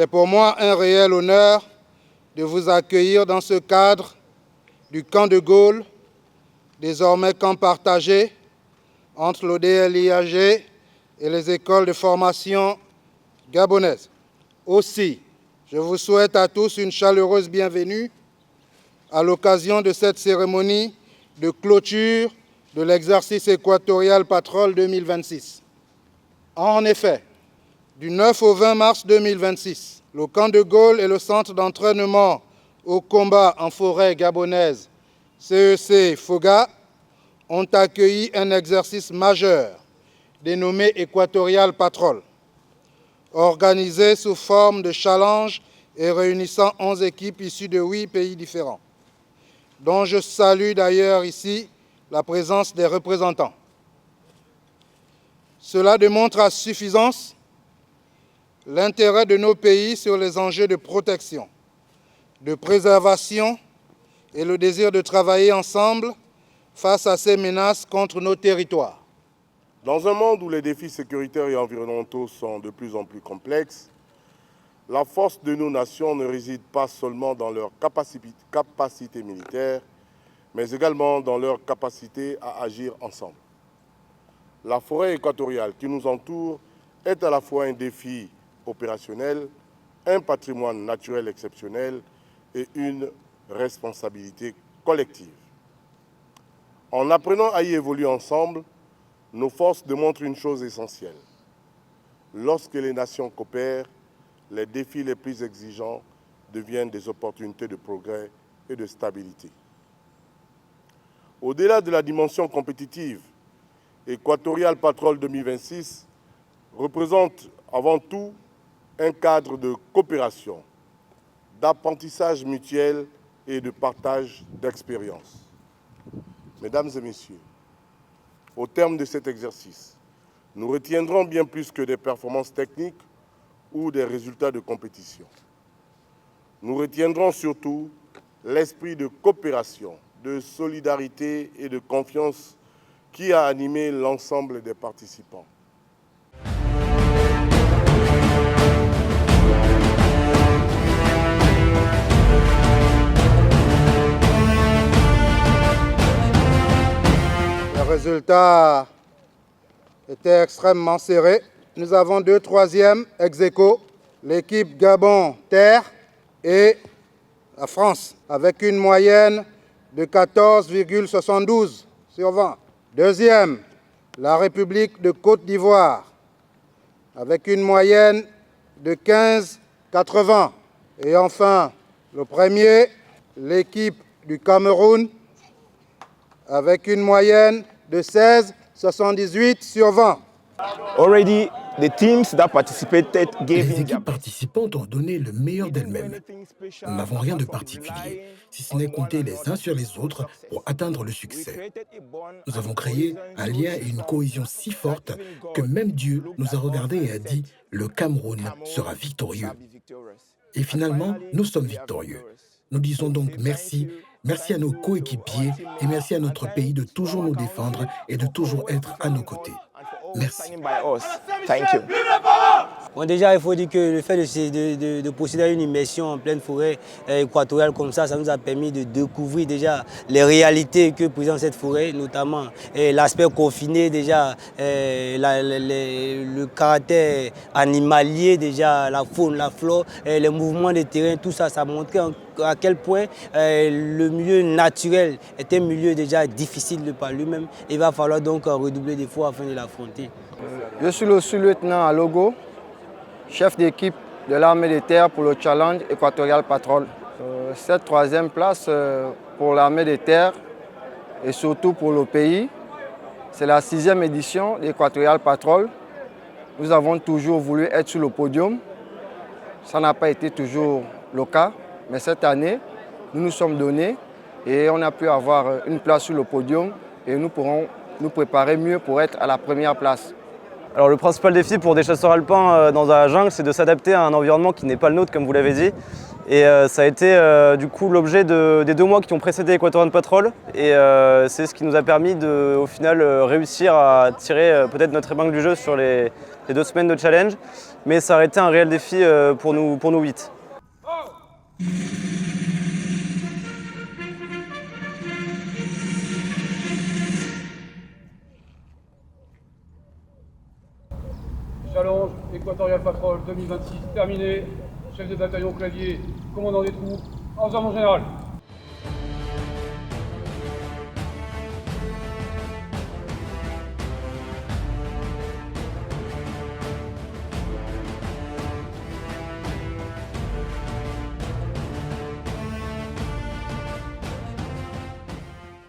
C'est pour moi un réel honneur de vous accueillir dans ce cadre du camp de Gaulle, désormais camp partagé entre l'ODL-IAG et les écoles de formation gabonaises. Aussi, je vous souhaite à tous une chaleureuse bienvenue à l'occasion de cette cérémonie de clôture de l'exercice équatorial Patrol 2026. En effet, du 9 au 20 mars 2026, le camp de Gaulle et le centre d'entraînement au combat en forêt gabonaise CEC FOGA ont accueilli un exercice majeur dénommé Équatorial Patrol, organisé sous forme de challenge et réunissant 11 équipes issues de 8 pays différents, dont je salue d'ailleurs ici la présence des représentants. Cela démontre à suffisance l'intérêt de nos pays sur les enjeux de protection, de préservation et le désir de travailler ensemble face à ces menaces contre nos territoires. Dans un monde où les défis sécuritaires et environnementaux sont de plus en plus complexes, la force de nos nations ne réside pas seulement dans leur capacité militaire, mais également dans leur capacité à agir ensemble. La forêt équatoriale qui nous entoure est à la fois un défi opérationnel, un patrimoine naturel exceptionnel et une responsabilité collective. En apprenant à y évoluer ensemble, nos forces démontrent une chose essentielle. Lorsque les nations coopèrent, les défis les plus exigeants deviennent des opportunités de progrès et de stabilité. Au-delà de la dimension compétitive, Équatorial Patrol 2026 représente avant tout un cadre de coopération, d'apprentissage mutuel et de partage d'expériences. Mesdames et messieurs, au terme de cet exercice, nous retiendrons bien plus que des performances techniques ou des résultats de compétition. Nous retiendrons surtout l'esprit de coopération, de solidarité et de confiance qui a animé l'ensemble des participants. Le résultat était extrêmement serré. Nous avons 2 troisièmes ex aequo, l'équipe Gabon-Terre et la France, avec une moyenne de 14,72 sur 20. Deuxième, la République de Côte d'Ivoire, avec une moyenne de 15,80. Et enfin, le premier, l'équipe du Cameroun, avec une moyenne de 16,78 sur 20. Already, the teams that participated gave Les équipes participantes ont donné le meilleur d'elles-mêmes. Nous n'avons rien de particulier, si ce n'est compter les uns sur les autres pour atteindre le succès. Nous avons créé un lien et une cohésion si forte que même Dieu nous a regardés et a dit « Le Cameroun sera victorieux ». Et finalement, nous sommes victorieux. Nous disons donc merci. Merci à nos coéquipiers et merci à notre pays de toujours nous défendre et de toujours être à nos côtés. Merci. Bon, déjà, il faut dire que le fait de procéder à une immersion en pleine forêt équatoriale comme ça nous a permis de découvrir déjà les réalités que présente cette forêt, notamment l'aspect confiné, déjà le caractère animalier, déjà la faune, la flore, les mouvements de terrain, tout ça, ça montrait à quel point le milieu naturel est un milieu déjà difficile de par lui-même. Il va falloir donc redoubler d'efforts afin de l'affronter. Je suis le sous-lieutenant Alogo, chef d'équipe de l'armée de terre pour le challenge Équatorial Patrol. Cette 3e place pour l'armée de terre et surtout pour le pays, c'est la 6e édition d'Équatorial Patrol. Nous avons toujours voulu être sur le podium. Ça n'a pas été toujours le cas, mais cette année, nous nous sommes donnés et on a pu avoir une place sur le podium et nous pourrons nous préparer mieux pour être à la première place. Alors le principal défi pour des chasseurs alpins dans la jungle, c'est de s'adapter à un environnement qui n'est pas le nôtre, comme vous l'avez dit. Et ça a été du coup l'objet des 2 mois qui ont précédé Equatorial Patrol. Et c'est ce qui nous a permis de, au final, réussir à tirer peut-être notre épingle du jeu sur les 2 semaines de challenge. Mais ça a été un réel défi pour nous 8. Challenge Equatorial Patrol 2026 terminé. Chef de bataillon clavier, commandant des troupes, aux armes en général.